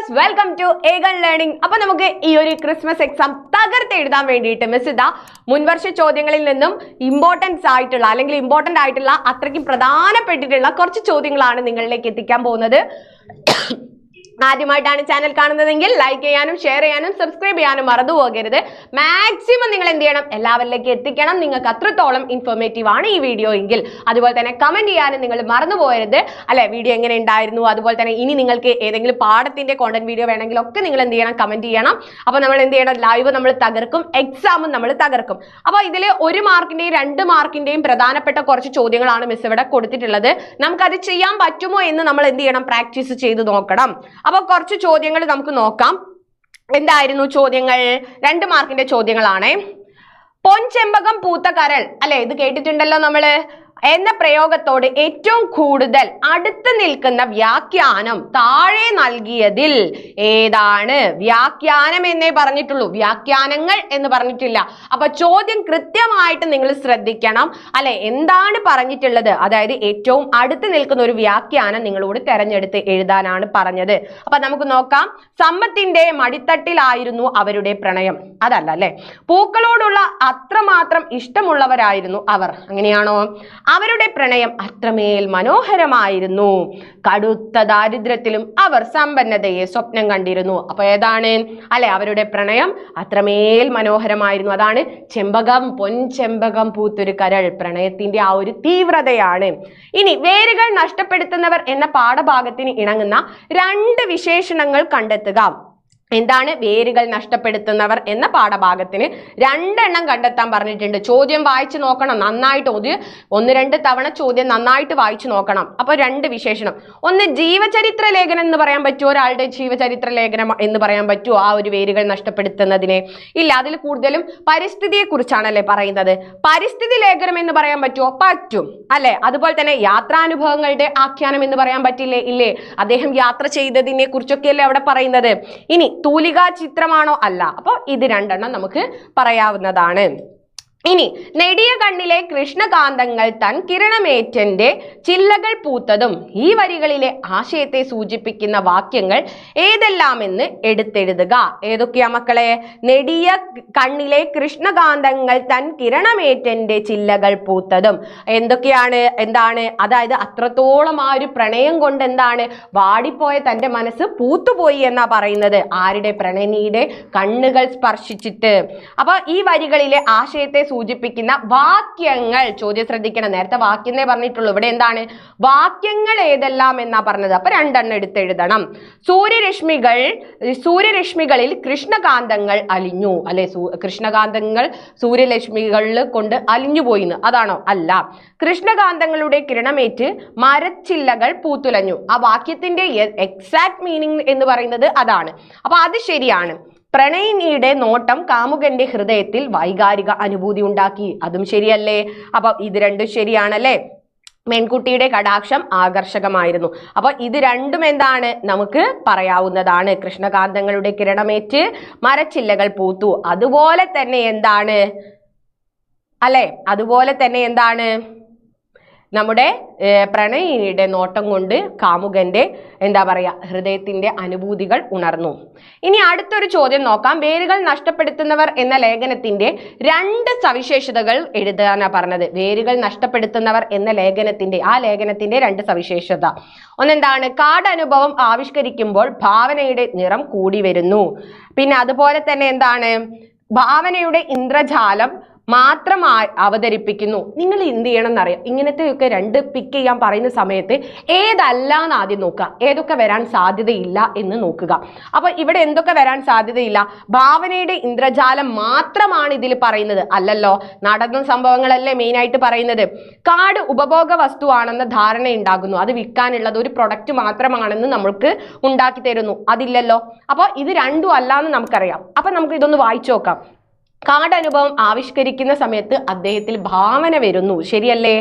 Viewers, welcome to Eagle Learning. അപ്പൊ നമുക്ക് ഈ ഒരു ക്രിസ്മസ് എക്സാം തകർത്ത് എഴുതാൻ വേണ്ടിയിട്ട് മിസ് ഇതാ മുൻവർഷ ചോദ്യങ്ങളിൽ നിന്നും ഇമ്പോർട്ടൻസ് ആയിട്ടുള്ള അല്ലെങ്കിൽ ഇമ്പോർട്ടന്റ് ആയിട്ടുള്ള അത്രയ്ക്കും പ്രധാനപ്പെട്ടിട്ടുള്ള കുറച്ച് ചോദ്യങ്ങളാണ് നിങ്ങളിലേക്ക് എത്തിക്കാൻ പോകുന്നത്. ആദ്യമായിട്ടാണ് ചാനൽ കാണുന്നതെങ്കിൽ ലൈക്ക് ചെയ്യാനും ഷെയർ ചെയ്യാനും സബ്സ്ക്രൈബ് ചെയ്യാനും മറന്നു പോകരുത്. മാക്സിമം നിങ്ങൾ എന്ത് ചെയ്യണം, എല്ലാവരിലേക്ക് എത്തിക്കണം. നിങ്ങൾക്ക് അത്രത്തോളം ഇൻഫോർമേറ്റീവ് ആണ് ഈ വീഡിയോ എങ്കിൽ. അതുപോലെ തന്നെ കമന്റ് ചെയ്യാനും നിങ്ങൾ മറന്നു പോകരുത്. അല്ലെ, വീഡിയോ എങ്ങനെ ഉണ്ടായിരുന്നു, അതുപോലെ തന്നെ ഇനി നിങ്ങൾക്ക് ഏതെങ്കിലും പാഠത്തിന്റെ കോണ്ടന്റ് വീഡിയോ വേണമെങ്കിൽ ഒക്കെ നിങ്ങൾ എന്ത് ചെയ്യണം, കമന്റ് ചെയ്യണം. അപ്പൊ നമ്മൾ എന്ത് ചെയ്യണം, ലൈവ് നമ്മൾ തകർക്കും, എക്സാമും നമ്മൾ തകർക്കും. അപ്പൊ ഇതിൽ 1 മാർക്കിന്റെയും 2 മാർക്കിന്റെയും പ്രധാനപ്പെട്ട കുറച്ച് ചോദ്യങ്ങളാണ് മിസ് ഇവിടെ കൊടുത്തിട്ടുള്ളത്. നമുക്കത് ചെയ്യാൻ പറ്റുമോ എന്ന് നമ്മൾ എന്ത് ചെയ്യണം, പ്രാക്ടീസ് ചെയ്ത് നോക്കണം. അപ്പൊ കുറച്ച് ചോദ്യങ്ങൾ നമുക്ക് നോക്കാം. എന്തായിരുന്നു ചോദ്യങ്ങൾ? 2 മാർക്കിന്റെ ചോദ്യങ്ങളാണ്. പൊൻചെമ്പകം പൂത്ത കരൾ, അല്ലെ, ഇത് കേട്ടിട്ടുണ്ടല്ലോ നമ്മള് എന്ന പ്രയോഗത്തോട് ഏറ്റവും കൂടുതൽ അടുത്ത് നിൽക്കുന്ന വ്യാഖ്യാനം താഴെ നൽകിയതിൽ ഏതാണ്? വ്യാഖ്യാനം എന്നേ പറഞ്ഞിട്ടുള്ളൂ, വ്യാഖ്യാനങ്ങൾ എന്ന് പറഞ്ഞിട്ടില്ല. അപ്പൊ ചോദ്യം കൃത്യമായിട്ട് നിങ്ങൾ ശ്രദ്ധിക്കണം. അല്ലെ, എന്താണ് പറഞ്ഞിട്ടുള്ളത്? അതായത് ഏറ്റവും അടുത്ത് നിൽക്കുന്ന ഒരു വ്യാഖ്യാനം നിങ്ങളോട് തെരഞ്ഞെടുത്ത് എഴുതാനാണ് പറഞ്ഞത്. അപ്പൊ നമുക്ക് നോക്കാം. സമ്പത്തിന്റെ മടിത്തട്ടിലായിരുന്നു അവരുടെ പ്രണയം. അതല്ല അല്ലെ. പൂക്കളോടുള്ള അത്രമാത്രം ഇഷ്ടമുള്ളവരായിരുന്നു അവർ. അങ്ങനെയാണോ? അവരുടെ പ്രണയം അത്രമേൽ മനോഹരമായിരുന്നു. കടുത്ത ദാരിദ്ര്യത്തിലും അവർ സമ്പന്നതയെ സ്വപ്നം കണ്ടിരുന്നു. അപ്പൊ ഏതാണ്? അല്ലെ, അവരുടെ പ്രണയം അത്രമേൽ മനോഹരമായിരുന്നു. അതാണ് ചെമ്പകം, പൊൻചെമ്പകം പൂത്തൊരു കരൾ. പ്രണയത്തിന്റെ ആ ഒരു തീവ്രതയാണ്. ഇനി വേരുകൾ നഷ്ടപ്പെടുത്തുന്നവർ എന്ന പാഠഭാഗത്തിന് ഇണങ്ങുന്ന 2 വിശേഷണങ്ങൾ കണ്ടെത്തുക. എന്താണ് വേരുകൾ നഷ്ടപ്പെടുത്തുന്നവർ എന്ന പാഠഭാഗത്തിന് 2 എണ്ണം കണ്ടെത്താൻ പറഞ്ഞിട്ടുണ്ട്. ചോദ്യം വായിച്ചു നോക്കണം നന്നായിട്ട്. 1-2 തവണ ചോദ്യം നന്നായിട്ട് വായിച്ചു നോക്കണം. അപ്പൊ 2 വിശേഷണം. ഒന്ന് ജീവചരിത്ര ലേഖനം എന്ന് പറയാൻ പറ്റുമോ? ഒരാളുടെ ജീവചരിത്ര ലേഖനം എന്ന് പറയാൻ പറ്റുമോ ആ ഒരു വേരുകൾ നഷ്ടപ്പെടുത്തുന്നതിനെ? ഇല്ല, അതിൽ കൂടുതലും പരിസ്ഥിതിയെ കുറിച്ചാണല്ലേ പറയുന്നത്. പരിസ്ഥിതി ലേഖനം എന്ന് പറയാൻ പറ്റുമോ? പറ്റും, അല്ലെ. അതുപോലെ തന്നെ യാത്രാനുഭവങ്ങളുടെ ആഖ്യാനം എന്ന് പറയാൻ പറ്റില്ലേ? ഇല്ലേ, അദ്ദേഹം യാത്ര ചെയ്തതിനെ കുറിച്ചൊക്കെയല്ലേ അവിടെ പറയുന്നത്. ഇനി തൂലിക ചിത്രമാണോ? അല്ല. അപ്പൊ ഇത് 2 എണ്ണം നമുക്ക് പറയാവുന്നതാണ്. ഇനി നെടിയ കണ്ണിലെ കൃഷ്ണകാന്തങ്ങൾ തൻ കിരണമേറ്റന്റെ ചില്ലകൾ പൂത്തതും ഈ വരികളിലെ ആശയത്തെ സൂചിപ്പിക്കുന്ന വാക്യങ്ങൾ ഏതെല്ലാമെന്ന് എടുത്തെഴുതുക. ഏതൊക്കെയാ മക്കളെ? നെടിയ കണ്ണിലെ കൃഷ്ണകാന്തങ്ങൾ തൻ കിരണമേറ്റന്റെ ചില്ലകൾ പൂത്തതും എന്തൊക്കെയാണ്? എന്താണ്? അതായത് അത്രത്തോളം ആ ഒരു പ്രണയം കൊണ്ട് എന്താണ് വാടിപ്പോയ തന്റെ മനസ്സ് പൂത്തുപോയി എന്നാ പറയുന്നത്. ആരുടെ? പ്രണയിനിയുടെ കണ്ണുകൾ സ്പർശിച്ചിട്ട്. അപ്പൊ ഈ വരികളിലെ ആശയത്തെ സൂചിപ്പിക്കുന്ന വാക്യങ്ങൾ, ചോദ്യം ശ്രദ്ധിക്കണം. നേരത്തെ വാക്യമേ പറഞ്ഞിട്ടുള്ളൂ, ഇവിടെ എന്താണ് വാക്യങ്ങൾ ഏതെല്ലാം എന്നാ പറഞ്ഞത്. അപ്പൊ 2 എണ്ണം എടുത്തെഴുതണം. സൂര്യരശ്മികളിൽ കൃഷ്ണകാന്തങ്ങൾ അലിഞ്ഞു, അല്ലെ. കൃഷ്ണകാന്തങ്ങൾ സൂര്യരശ്മികളിൽ കൊണ്ട് അലിഞ്ഞുപോയിന്ന്, അതാണോ? അല്ല. കൃഷ്ണകാന്തങ്ങളുടെ കിരണമേറ്റ് മരച്ചില്ലകൾ പൂത്തുലഞ്ഞു. ആ വാക്യത്തിന്റെ എക്സാക്ട് മീനിങ് എന്ന് പറയുന്നത് അതാണ്. അപ്പൊ അത് ശരിയാണ്. പ്രണയിനിയുടെ നോട്ടം കാമുകന്റെ ഹൃദയത്തിൽ വൈകാരിക അനുഭൂതി ഉണ്ടാക്കി. അതും ശരിയല്ലേ? അപ്പൊ ഇത് 2 ശരിയാണല്ലേ. പെൺകുട്ടിയുടെ കടാക്ഷം ആകർഷകമായിരുന്നു. അപ്പൊ ഇത് 2ഉം എന്താണ് നമുക്ക് പറയാവുന്നതാണ്. കൃഷ്ണകാന്തങ്ങളുടെ കിരണമേറ്റ് മരച്ചില്ലകൾ പൂത്തു. അതുപോലെ തന്നെ എന്താണ്, അല്ലെ, അതുപോലെ തന്നെ എന്താണ് നമ്മുടെ പ്രണയിനിയുടെ നോട്ടം കൊണ്ട് കാമുകന്റെ എന്താ പറയാ ഹൃദയത്തിന്റെ അനുഭൂതികൾ ഉണർന്നു. ഇനി അടുത്തൊരു ചോദ്യം നോക്കാം. വേരുകൾ നഷ്ടപ്പെടുത്തുന്നവർ എന്ന ലേഖനത്തിന്റെ 2 സവിശേഷതകൾ എഴുതാനാ പറഞ്ഞത്. വേരുകൾ നഷ്ടപ്പെടുത്തുന്നവർ എന്ന ലേഖനത്തിന്റെ 2 സവിശേഷത. ഒന്നെന്താണ്? കാടനുഭവം ആവിഷ്കരിക്കുമ്പോൾ ഭാവനയുടെ നിറം കൂടി വരുന്നു. പിന്നെ അതുപോലെ തന്നെ എന്താണ്? ഭാവനയുടെ ഇന്ദ്രജാലം മാത്രമായി അവതരിപ്പിക്കുന്നു. നിങ്ങൾ എന്ത് ചെയ്യണം എന്നറിയാം. ഇങ്ങനത്തെയൊക്കെ 2 പിക്ക് ചെയ്യാൻ പറയുന്ന സമയത്ത് ഏതല്ലാന്ന് ആദ്യം നോക്കുക. ഏതൊക്കെ വരാൻ സാധ്യതയില്ല എന്ന് നോക്കുക. അപ്പൊ ഇവിടെ എന്തൊക്കെ വരാൻ സാധ്യതയില്ല? ഭാവനയുടെ ഇന്ദ്രജാലം മാത്രമാണ് ഇതിൽ പറയുന്നത്. അല്ലല്ലോ, നടന്ന സംഭവങ്ങളല്ലേ മെയിൻ ആയിട്ട് പറയുന്നത്. കാട് ഉപഭോഗ വസ്തുവാണെന്ന ധാരണ ഉണ്ടാകുന്നു. അത് വിൽക്കാനുള്ളത് ഒരു പ്രൊഡക്റ്റ് മാത്രമാണെന്ന് നമ്മൾക്ക് ഉണ്ടാക്കി തരുന്നു. അതില്ലല്ലോ. അപ്പൊ ഇത് 2ഉം അല്ലാന്ന് നമുക്കറിയാം. അപ്പൊ നമുക്ക് ഇതൊന്ന് വായിച്ചു നോക്കാം. കാടനുഭവം ആവിഷ്കരിക്കുന്ന സമയത്ത് അദ്ദേഹത്തിൽ ഭാവന വരുന്നു. ശരിയല്ലേ?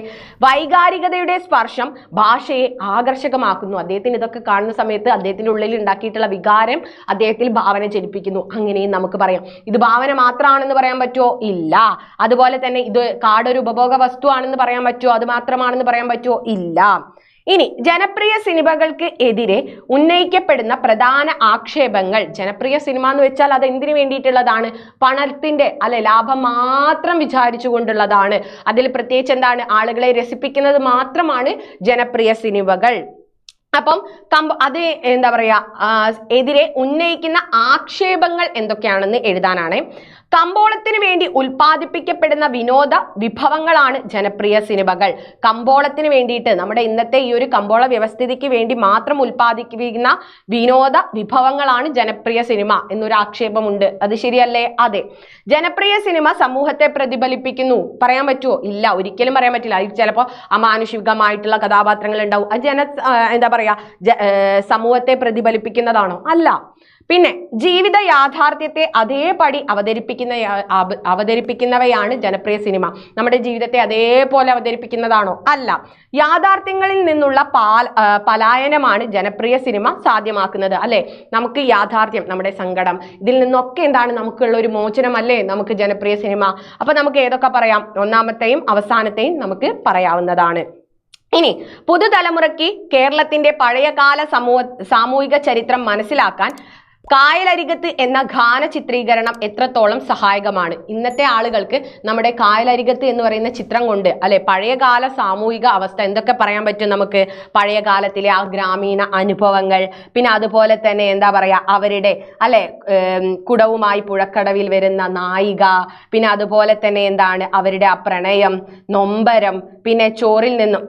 വൈകാരികതയുടെ സ്പർശം ഭാഷയെ ആകർഷകമാക്കുന്നു. അദ്ദേഹത്തിന് ഇതൊക്കെ കാണുന്ന സമയത്ത് അദ്ദേഹത്തിന്റെ ഉള്ളിൽ ഉണ്ടാക്കിയിട്ടുള്ള വികാരം അദ്ദേഹത്തിൽ ഭാവന ജനിപ്പിക്കുന്നു. അങ്ങനെയും നമുക്ക് പറയാം. ഇത് ഭാവന മാത്രമാണെന്ന് പറയാൻ പറ്റുമോ? ഇല്ല. അതുപോലെ തന്നെ ഇത് കാടൊരു ഉപഭോഗ വസ്തു ആണെന്ന് പറയാൻ പറ്റുമോ? അത് മാത്രമാണെന്ന് പറയാൻ പറ്റുമോ? ഇല്ല. ഇനി ജനപ്രിയ സിനിമകൾക്ക് എതിരെ ഉന്നയിക്കപ്പെടുന്ന പ്രധാന ആക്ഷേപങ്ങൾ. ജനപ്രിയ സിനിമ എന്ന് വെച്ചാൽ അത് എന്തിനു വേണ്ടിയിട്ടുള്ളതാണ്? പണത്തിന്റെ ലാഭം മാത്രം വിചാരിച്ചു കൊണ്ടുള്ളതാണ്. അതിൽ പ്രത്യേകിച്ച് എന്താണ്? ആളുകളെ രസിപ്പിക്കുന്നത് മാത്രമാണ് ജനപ്രിയ സിനിമകൾ. അപ്പം അത് എന്താ പറയാ, എതിരെ ഉന്നയിക്കുന്ന ആക്ഷേപങ്ങൾ എന്തൊക്കെയാണെന്ന് എഴുതാനാണ്. കമ്പോളത്തിന് വേണ്ടി ഉൽപ്പാദിപ്പിക്കപ്പെടുന്ന വിനോദ വിഭവങ്ങളാണ് ജനപ്രിയ സിനിമകൾ. കമ്പോളത്തിന് വേണ്ടിയിട്ട്, നമ്മുടെ ഇന്നത്തെ ഈ ഒരു കമ്പോള വ്യവസ്ഥിതിക്ക് വേണ്ടി മാത്രം ഉൽപ്പാദിപ്പിക്കുന്ന വിനോദ വിഭവങ്ങളാണ് ജനപ്രിയ സിനിമ എന്നൊരു ആക്ഷേപമുണ്ട്. അത് ശരിയല്ലേ? അതെ. ജനപ്രിയ സിനിമ സമൂഹത്തെ പ്രതിഫലിപ്പിക്കുന്നു. പറയാൻ പറ്റുമോ? ഇല്ല, ഒരിക്കലും പറയാൻ പറ്റില്ല. അതിൽ ചിലപ്പോൾ അമാനുഷികമായിട്ടുള്ള കഥാപാത്രങ്ങൾ ഉണ്ടാവും. അത് എന്താ പറയാ, സമൂഹത്തെ പ്രതിഫലിപ്പിക്കുന്നതാണോ? അല്ല. പിന്നെ ജീവിത യാഥാർത്ഥ്യത്തെ അതേപടി അവതരിപ്പിക്കുന്നവയാണ് ജനപ്രിയ സിനിമ. നമ്മുടെ ജീവിതത്തെ അതേപോലെ അവതരിപ്പിക്കുന്നതാണോ? അല്ല. യാഥാർത്ഥ്യങ്ങളിൽ നിന്നുള്ള പലായനമാണ് ജനപ്രിയ സിനിമ സാധ്യമാക്കുന്നത്. അല്ലെ, നമുക്ക് യാഥാർത്ഥ്യം, നമ്മുടെ സങ്കടം, ഇതിൽ നിന്നൊക്കെ എന്താണ് നമുക്കുള്ള ഒരു മോചനമല്ലേ നമുക്ക് ജനപ്രിയ സിനിമ. അപ്പൊ നമുക്ക് ഏതൊക്കെ പറയാം? ഒന്നാമത്തെയും അവസാനത്തെയും നമുക്ക് പറയാവുന്നതാണ്. ഇനി പുതുതലമുറയ്ക്ക് കേരളത്തിന്റെ പഴയകാല സാമൂഹിക ചരിത്രം മനസ്സിലാക്കാൻ കായലരികത്ത് എന്ന ഗാന ചിത്രീകരണം എത്രത്തോളം സഹായകമാണ്? ഇന്നത്തെ ആളുകൾക്ക് നമ്മുടെ കായലരികത്ത് എന്ന് പറയുന്ന ചിത്രം കൊണ്ട് പഴയകാല സാമൂഹിക അവസ്ഥ എന്തൊക്കെ പറയാൻ പറ്റും നമുക്ക്? പഴയ കാലത്തിലെ ആ ഗ്രാമീണ അനുഭവങ്ങൾ, പിന്നെ അതുപോലെ തന്നെ എന്താ പറയാ, അവരുടെ കുടവുമായി പുഴക്കടവിൽ വരുന്ന നായിക, പിന്നെ അതുപോലെ തന്നെ എന്താണ് അവരുടെ ആ പ്രണയം, നൊമ്പരം, പിന്നെ ചോറിൽ നിന്നും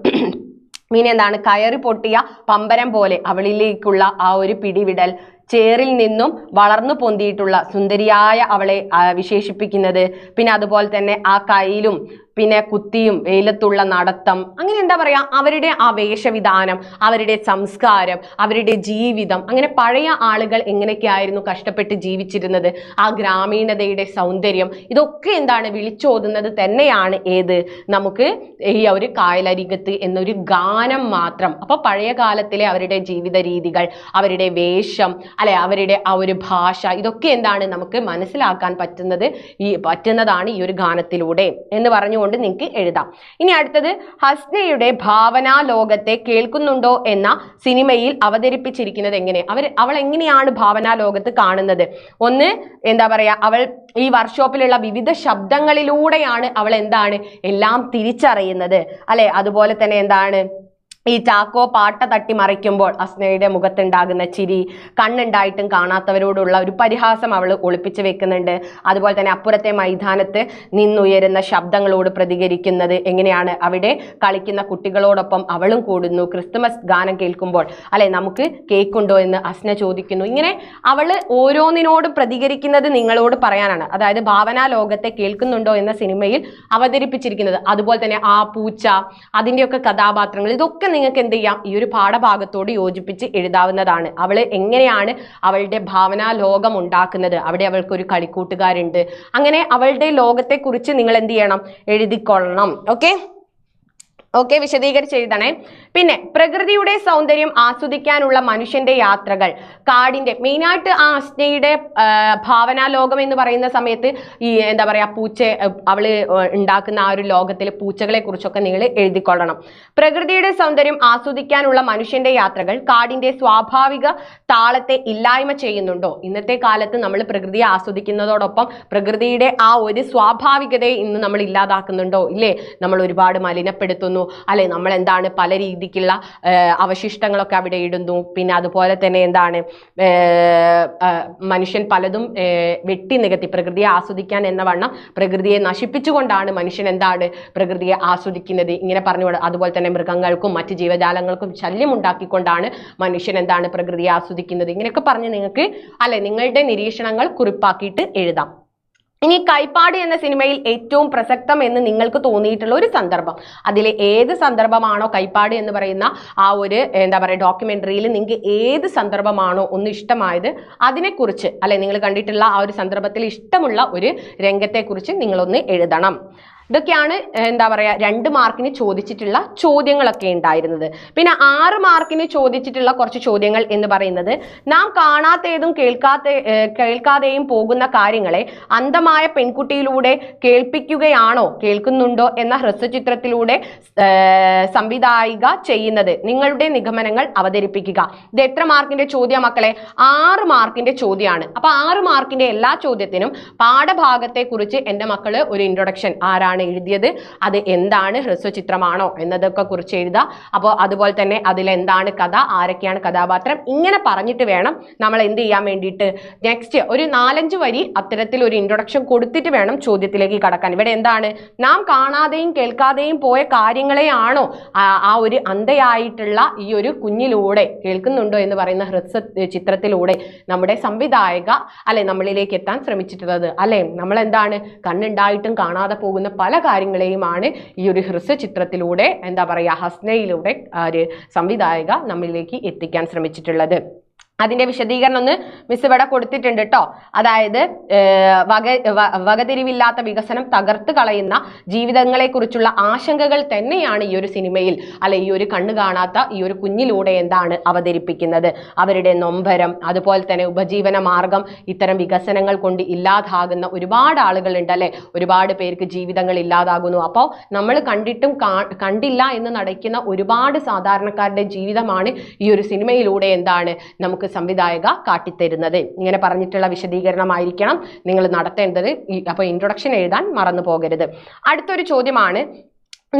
പിന്നെ എന്താണ് കയറി പൊട്ടിയ പമ്പരം പോലെ അവളിലേക്കുള്ള ആ ഒരു പിടിവിടൽ, ചേറിൽ നിന്നും വളർന്നു പൊന്തിയിട്ടുള്ള സുന്ദരിയായ അവളെ വിശേഷിപ്പിക്കുന്നത്, പിന്നെ അതുപോലെ തന്നെ ആ കയ്യിലും പിന്നെ കുത്തിയും വെയിലത്തുള്ള നടത്തം, അങ്ങനെ എന്താ പറയാ, അവരുടെ ആ വേഷവിധാനം, അവരുടെ സംസ്കാരം, അവരുടെ ജീവിതം, അങ്ങനെ പഴയ ആളുകൾ എങ്ങനെയൊക്കെയായിരുന്നു കഷ്ടപ്പെട്ട് ജീവിച്ചിരുന്നത്, ആ ഗ്രാമീണതയുടെ സൗന്ദര്യം, ഇതൊക്കെ എന്താണ് വിളിച്ചോതുന്നത് തന്നെയാണ് ഏത് നമുക്ക് ഈ ഒരു കായലരികത്ത് എന്നൊരു ഗാനം മാത്രം. അപ്പൊ പഴയ കാലത്തിലെ അവരുടെ ജീവിത രീതികൾ, അവരുടെ വേഷം, അവരുടെ ആ ഒരു ഭാഷ, ഇതൊക്കെ എന്താണ് നമുക്ക് മനസ്സിലാക്കാൻ പറ്റുന്നതാണ് ഈ ഒരു ഗാനത്തിലൂടെ എന്ന് പറഞ്ഞുകൊണ്ട് നിങ്ങൾക്ക് എഴുതാം. ഇനി അടുത്തത്, ഹസ്നയുടെ ഭാവനാ ലോകത്തെ കേൾക്കുന്നുണ്ടോ എന്ന സിനിമയിൽ അവതരിപ്പിച്ചിരിക്കുന്നത് എങ്ങനെ? അവൾ എങ്ങനെയാണ് ഭാവനാ ലോകത്ത് കാണുന്നത്? ഒന്ന് എന്താ പറയാ, അവൾ ഈ വർക്ക്ഷോപ്പിലുള്ള വിവിധ ശബ്ദങ്ങളിലൂടെയാണ് അവൾ എന്താണ് എല്ലാം തിരിച്ചറിയുന്നത്. അതുപോലെ തന്നെ എന്താണ് ഈ ചാക്കോ പാട്ട തട്ടി മറിക്കുമ്പോൾ ഹസ്നയുടെ മുഖത്തുണ്ടാകുന്ന ചിരി, കണ്ണുണ്ടായിട്ടും കാണാത്തവരോടുള്ള ഒരു പരിഹാസം അവൾ ഒളിപ്പിച്ചു വെക്കുന്നുണ്ട്. അതുപോലെ തന്നെ അപ്പുറത്തെ മൈതാനത്ത് നിന്നുയരുന്ന ശബ്ദങ്ങളോട് പ്രതികരിക്കുന്നത് എങ്ങനെയാണ്? അവിടെ കളിക്കുന്ന കുട്ടികളോടൊപ്പം അവളും കൂടുന്നു. ക്രിസ്തുമസ് ഗാനം കേൾക്കുമ്പോൾ നമുക്ക് കേക്കുണ്ടോ എന്ന് ഹസ്ന ചോദിക്കുന്നു. ഇങ്ങനെ അവള് ഓരോന്നിനോടും പ്രതികരിക്കുന്നത് നിങ്ങളോട് പറയാനാണ്. അതായത് ഭാവനാ ലോകത്തെ കേൾക്കുന്നുണ്ടോ എന്ന സിനിമയിൽ അവതരിപ്പിച്ചിരിക്കുന്നത്. അതുപോലെ തന്നെ ആ പൂച്ച, അതിൻ്റെയൊക്കെ കഥാപാത്രങ്ങൾ, ഇതൊക്കെ നിങ്ങൾക്ക് എന്ത് ചെയ്യാം, ഈ ഒരു പാഠഭാഗത്തോട് യോജിപ്പിച്ച് എഴുതാവുന്നതാണ്. അവള് എങ്ങനെയാണ് അവളുടെ ഭാവനാ ലോകം ഉണ്ടാക്കുന്നത്, അവിടെ അവൾക്കൊരു കളിക്കൂട്ടുകാരുണ്ട്, അങ്ങനെ അവളുടെ ലോകത്തെ കുറിച്ച് നിങ്ങൾ എന്ത് ചെയ്യണം, എഴുതിക്കൊള്ളണം. ഓക്കെ, വിശദീകരിച്ച് എഴുതണേ. പിന്നെ പ്രകൃതിയുടെ സൗന്ദര്യം ആസ്വദിക്കാനുള്ള മനുഷ്യന്റെ യാത്രകൾ, കാടിന്റെ, മെയിനായിട്ട് ആ ഹസ്നയുടെ ഭാവനാ ലോകം എന്ന് പറയുന്ന സമയത്ത് ഈ എന്താ പറയാ, അവള് ഉണ്ടാക്കുന്ന ആ ഒരു ലോകത്തിലെ പൂച്ചകളെ കുറിച്ചൊക്കെ നിങ്ങൾ എഴുതിക്കൊള്ളണം. പ്രകൃതിയുടെ സൗന്ദര്യം ആസ്വദിക്കാനുള്ള മനുഷ്യന്റെ യാത്രകൾ കാടിന്റെ സ്വാഭാവിക താളത്തെ ഇല്ലായ്മ ചെയ്യുന്നുണ്ടോ? ഇന്നത്തെ കാലത്ത് നമ്മൾ പ്രകൃതിയെ ആസ്വദിക്കുന്നതോടൊപ്പം പ്രകൃതിയുടെ ആ ഒരു സ്വാഭാവികതയെ ഇന്ന് നമ്മൾ ഇല്ലാതാക്കുന്നുണ്ടോ? ഇല്ലേ? നമ്മൾ ഒരുപാട് മലിനപ്പെടുത്തുന്നു, നമ്മൾ എന്താണ് പല രീതിക്കുള്ള അവശിഷ്ടങ്ങളൊക്കെ അവിടെ ഇടുന്നു. പിന്നെ അതുപോലെ തന്നെ എന്താണ് മനുഷ്യൻ പലതും വെട്ടി നികത്തി പ്രകൃതിയെ ആസ്വദിക്കാൻ എന്ന വണ്ണം പ്രകൃതിയെ നശിപ്പിച്ചുകൊണ്ടാണ് മനുഷ്യൻ എന്താണ് പ്രകൃതിയെ ആസ്വദിക്കുന്നത്. ഇങ്ങനെ പറഞ്ഞുകൊണ്ട് അതുപോലെ തന്നെ മൃഗങ്ങൾക്കും മറ്റ് ജീവജാലങ്ങൾക്കും ശല്യം ഉണ്ടാക്കിക്കൊണ്ടാണ് മനുഷ്യൻ എന്താണ് പ്രകൃതിയെ ആസ്വദിക്കുന്നത്. ഇങ്ങനെയൊക്കെ പറഞ്ഞ് നിങ്ങൾക്ക് നിങ്ങളുടെ നിരീക്ഷണങ്ങൾ കുറിപ്പാക്കിയിട്ട് എഴുതാം. ഇനി കൈപ്പാട് എന്ന സിനിമയിൽ ഏറ്റവും പ്രസക്തം എന്ന് നിങ്ങൾക്ക് തോന്നിയിട്ടുള്ള ഒരു സന്ദർഭം, അതിലെ ഏത് സന്ദർഭമാണോ കൈപ്പാട് എന്ന് പറയുന്ന ആ ഒരു എന്താ പറയുക ഡോക്യുമെന്ററിയിൽ നിങ്ങൾക്ക് ഏത് സന്ദർഭമാണോ ഒന്ന് ഇഷ്ടമായത് അതിനെക്കുറിച്ച് നിങ്ങൾ കണ്ടിട്ടുള്ള ആ ഒരു സന്ദർഭത്തിൽ ഇഷ്ടമുള്ള ഒരു രംഗത്തെക്കുറിച്ച് നിങ്ങളൊന്ന് എഴുതണം. ഇതൊക്കെയാണ് എന്താ പറയുക 2 മാർക്കിന് ചോദിച്ചിട്ടുള്ള ചോദ്യങ്ങളൊക്കെ ഉണ്ടായിരുന്നത്. പിന്നെ 6 മാർക്കിന് ചോദിച്ചിട്ടുള്ള കുറച്ച് ചോദ്യങ്ങൾ എന്ന് പറയുന്നത്, നാം കാണാത്തതും കേൾക്കാതെയും പോകുന്ന കാര്യങ്ങളെ അന്ധമായ പെൺകുട്ടിയിലൂടെ കേൾപ്പിക്കുകയാണോ കേൾക്കുന്നുണ്ടോ എന്ന ഹ്രസ്വചിത്രത്തിലൂടെ സംവിധായിക ചെയ്യുന്നത്? നിങ്ങളുടെ നിഗമനങ്ങൾ അവതരിപ്പിക്കുക. ഇത് എത്ര മാർക്കിന്റെ ചോദ്യം മക്കളെ? 6 മാർക്കിന്റെ ചോദ്യമാണ്. അപ്പൊ 6 മാർക്കിന്റെ എല്ലാ ചോദ്യത്തിനും പാഠഭാഗത്തെ കുറിച്ച് എൻ്റെ മക്കള് ഒരു ഇൻട്രൊഡക്ഷൻ, ആരാണ് എഴുതിയത്, അത് എന്താണ്, ഹ്രസ്വചിത്രമാണോ എന്നതൊക്കെ കുറിച്ച് എഴുതുക. അപ്പോൾ അതുപോലെ തന്നെ അതിൽ എന്താണ് കഥ, ആരൊക്കെയാണ് കഥാപാത്രം, ഇങ്ങനെ പറഞ്ഞിട്ട് വേണം നമ്മൾ എന്ത് ചെയ്യാൻ വേണ്ടിയിട്ട് നെക്സ്റ്റ് ഒരു 4-5 വരി അത്തരത്തിൽ ഒരു ഇൻട്രൊഡക്ഷൻ കൊടുത്തിട്ട് വേണം ചോദ്യത്തിലേക്ക് കടക്കാൻ. ഇവിടെ എന്താണ്, നാം കാണാതെയും കേൾക്കാതെയും പോയ കാര്യങ്ങളെയാണോ ആ ഒരു അന്ധയായിട്ടുള്ള ഈ ഒരു കുഞ്ഞിലൂടെ, കേൾക്കുന്നുണ്ടോ എന്ന് പറയുന്ന ഹ്രസ്വ ചിത്രത്തിലൂടെ നമ്മുടെ സംവിധായക അല്ലെ നമ്മളിലേക്ക് എത്താൻ ശ്രമിച്ചിട്ടുള്ളത് അല്ലെ? നമ്മൾ എന്താണ് കണ്ണുണ്ടായിട്ടും കാണാതെ പോകുന്ന പല കാര്യങ്ങളെയുമാണ് ഈ ഒരു ഹ്രസ്വ ചിത്രത്തിലൂടെ എന്താ പറയുക ഹസ്നയിലൂടെ ഒരു സംവിധായക നമ്മളിലേക്ക് എത്തിക്കാൻ ശ്രമിച്ചിട്ടുള്ളത്. അതിന്റെ വിശദീകരണം ഒന്ന് മിസ് ഇവിടെ കൊടുത്തിട്ടുണ്ട് കേട്ടോ. അതായത് വകതിരിവില്ലാത്ത വികസനം തകർത്ത് കളയുന്ന ജീവിതങ്ങളെ കുറിച്ചുള്ള ആശങ്കകൾ തന്നെയാണ് ഈ ഒരു സിനിമയിൽ അല്ലെ ഈ ഒരു കണ്ണു കാണാത്ത ഈ ഒരു കുഞ്ഞിലൂടെ എന്താണ് അവതരിപ്പിക്കുന്നത്. അവരുടെ നൊമ്പരം, അതുപോലെ തന്നെ ഉപജീവന മാർഗം ഇത്തരം വികസനങ്ങൾ കൊണ്ട് ഇല്ലാതാകുന്ന ഒരുപാട് ആളുകളുണ്ട് അല്ലെ, ഒരുപാട് പേർക്ക് ജീവിതങ്ങൾ ഇല്ലാതാകുന്നു. അപ്പോൾ നമ്മൾ കണ്ടിട്ടും കണ്ടില്ല എന്ന് നടക്കുന്ന ഒരുപാട് സാധാരണക്കാരുടെ ജീവിതമാണ് ഈ ഒരു സിനിമയിലൂടെ എന്താണ് നമുക്ക് സംവിധായക കാട്ടിത്തരുന്നത്. ഇങ്ങനെ പറഞ്ഞിട്ടുള്ള വിശദീകരണമായിരിക്കണം നിങ്ങൾ നടത്തേണ്ടത്. അപ്പോൾ ഇൻട്രൊഡക്ഷൻ എഴുതാൻ മറന്നു പോകരുത്. അടുത്തൊരു ചോദ്യമാണ്,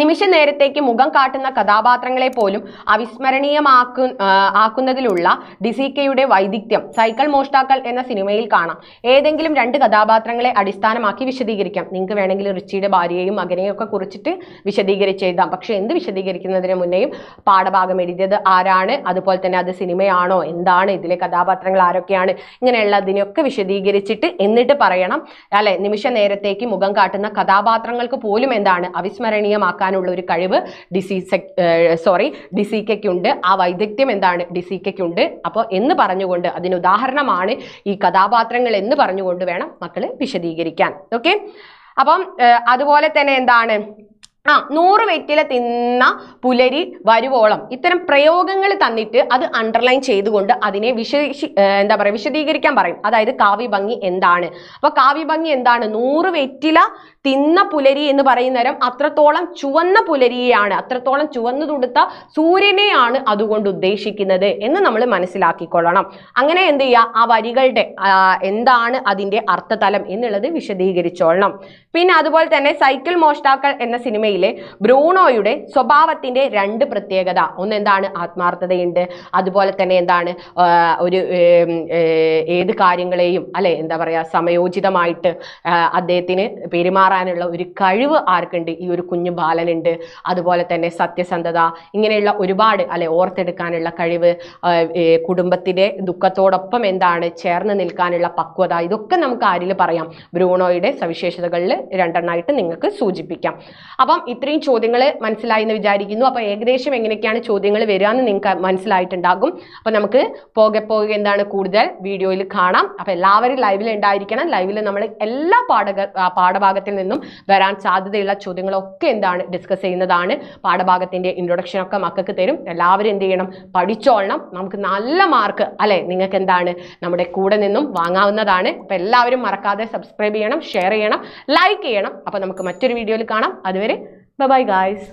നിമിഷ നേരത്തേക്ക് മുഖം കാട്ടുന്ന കഥാപാത്രങ്ങളെ പോലും അവിസ്മരണീയമാക്കുന്നതിലുള്ള ഡിസികെയുടെ വൈദഗ്ധ്യം സൈക്കിൾ മോഷ്ടാക്കൾ എന്ന സിനിമയിൽ കാണാം. ഏതെങ്കിലും 2 കഥാപാത്രങ്ങളെ അടിസ്ഥാനമാക്കി വിശദീകരിക്കാം. നിങ്ങൾക്ക് വേണമെങ്കിൽ റിച്ചിയുടെ ഭാര്യയെയും മകനെയും ഒക്കെ കുറിച്ചിട്ട് വിശദീകരിച്ച് എഴുതാം. പക്ഷെ എന്ത് വിശദീകരിക്കുന്നതിന് മുന്നേയും പാഠഭാഗം എഴുതിയത് ആരാണ്, അതുപോലെ തന്നെ അത് സിനിമയാണോ, എന്താണ്, ഇതിലെ കഥാപാത്രങ്ങൾ ആരൊക്കെയാണ്, ഇങ്ങനെയുള്ളതിനൊക്കെ വിശദീകരിച്ചിട്ട് എന്നിട്ട് പറയണം അല്ലെ. നിമിഷ നേരത്തേക്ക് മുഖം കാട്ടുന്ന കഥാപാത്രങ്ങൾക്ക് പോലും എന്താണ് അവിസ്മരണീയമാക്കാൻ ുള്ള ഒരു കഴിവ് ഡിസികയ്ക്കുണ്ട്. ആ വൈദഗ്ധ്യം എന്താണ് ഡിസികയ്ക്കുണ്ട്. അപ്പോൾ എന്ന് പറഞ്ഞുകൊണ്ട് അതിന് ഉദാഹരണമാണ് ഈ കഥാപാത്രങ്ങൾ എന്ന് പറഞ്ഞുകൊണ്ട് വേണം മക്കള് വിശദീകരിക്കാൻ. ഓക്കെ. അപ്പം അതുപോലെ തന്നെ എന്താണ് 100 വെറ്റില തിന്ന പുലരി വരുവോളം ഇത്തരം പ്രയോഗങ്ങൾ തന്നിട്ട് അത് അണ്ടർലൈൻ ചെയ്തുകൊണ്ട് അതിനെ എന്താ പറയുക വിശദീകരിക്കാൻ പറയും. അതായത് കാവ്യഭംഗി എന്താണ്. അപ്പൊ കാവ്യഭംഗി എന്താണ്? 100 വെറ്റില തിന്ന പുലരി എന്ന് പറയുന്ന നേരം അത്രത്തോളം ചുവന്ന പുലരിയെയാണ്, അത്രത്തോളം ചുവന്നു തുടുത്ത സൂര്യനെയാണ് അതുകൊണ്ട് ഉദ്ദേശിക്കുന്നത് എന്ന് നമ്മൾ മനസ്സിലാക്കിക്കൊള്ളണം. അങ്ങനെ എന്ത് ചെയ്യുക, ആ വരികളുടെ എന്താണ് അതിന്റെ അർത്ഥതലം എന്നുള്ളത് വിശദീകരിച്ചോളണം. പിന്നെ അതുപോലെ തന്നെ സൈക്കിൾ മോഷ്ടാക്കൾ എന്ന സിനിമയിലെ ബ്രൂണോയുടെ സ്വഭാവത്തിന്റെ 2 പ്രത്യേകത. ഒന്ന് എന്താണ്, ആത്മാർത്ഥതയുണ്ട്. അതുപോലെ തന്നെ എന്താണ് ഒരു ഏത് കാര്യങ്ങളെയും അല്ലെ എന്താ പറയാ സമയോചിതമായിട്ട് അദ്ദേഹത്തിന് പെരുമാറാനുള്ള ഒരു കഴിവ് ആർക്കുണ്ട്? ഈ ഒരു കുഞ്ഞു ബാലനുണ്ട്. അതുപോലെ തന്നെ സത്യസന്ധത, ഇങ്ങനെയുള്ള ഒരുപാട് അല്ലെ ഓർത്തെടുക്കാനുള്ള കഴിവ്, കുടുംബത്തിന്റെ ദുഃഖത്തോടൊപ്പം എന്താണ് ചേർന്ന് നിൽക്കാനുള്ള പക്വത, ഇതൊക്കെ നമുക്ക് ആരിൽ പറയാം? ബ്രൂണോയുടെ സവിശേഷതകളിൽ 2 എണ്ണമായിട്ട് നിങ്ങൾക്ക് സൂചിപ്പിക്കാം. അപ്പം ഇത്രയും ചോദ്യങ്ങൾ മനസ്സിലായി എന്ന് വിചാരിക്കുന്നു. അപ്പോൾ ഏകദേശം എങ്ങനെയൊക്കെയാണ് ചോദ്യങ്ങൾ വരിക എന്ന് നിങ്ങൾക്ക് മനസ്സിലായിട്ടുണ്ടാകും. അപ്പോൾ നമുക്ക് പോകെ എന്താണ് കൂടുതൽ വീഡിയോയിൽ കാണാം. അപ്പോൾ എല്ലാവരും ലൈവിൽ ഉണ്ടായിരിക്കണം. ലൈവിൽ നമ്മൾ എല്ലാ പാഠഭാഗത്തിൽ നിന്നും വരാൻ സാധ്യതയുള്ള ചോദ്യങ്ങളൊക്കെ എന്താണ് ഡിസ്കസ് ചെയ്യുന്നതാണ്. പാഠഭാഗത്തിന്റെ ഇൻട്രൊഡക്ഷൻ ഒക്കെ മക്കൾക്ക് തരും. എല്ലാവരും എന്ത് ചെയ്യണം, പഠിച്ചോളണം. നമുക്ക് നല്ല മാർക്ക് അല്ലെ നിങ്ങൾക്ക് എന്താണ് നമ്മുടെ കൂടെ നിന്നും വാങ്ങാവുന്നതാണ്. അപ്പോൾ എല്ലാവരും മറക്കാതെ സബ്സ്ക്രൈബ് ചെയ്യണം, ഷെയർ ചെയ്യണം, ലൈക്ക് ചെയ്യണം. അപ്പോൾ നമുക്ക് മറ്റൊരു വീഡിയോയിൽ കാണാം. അതുവരെ ബൈ ഗായ്സ്.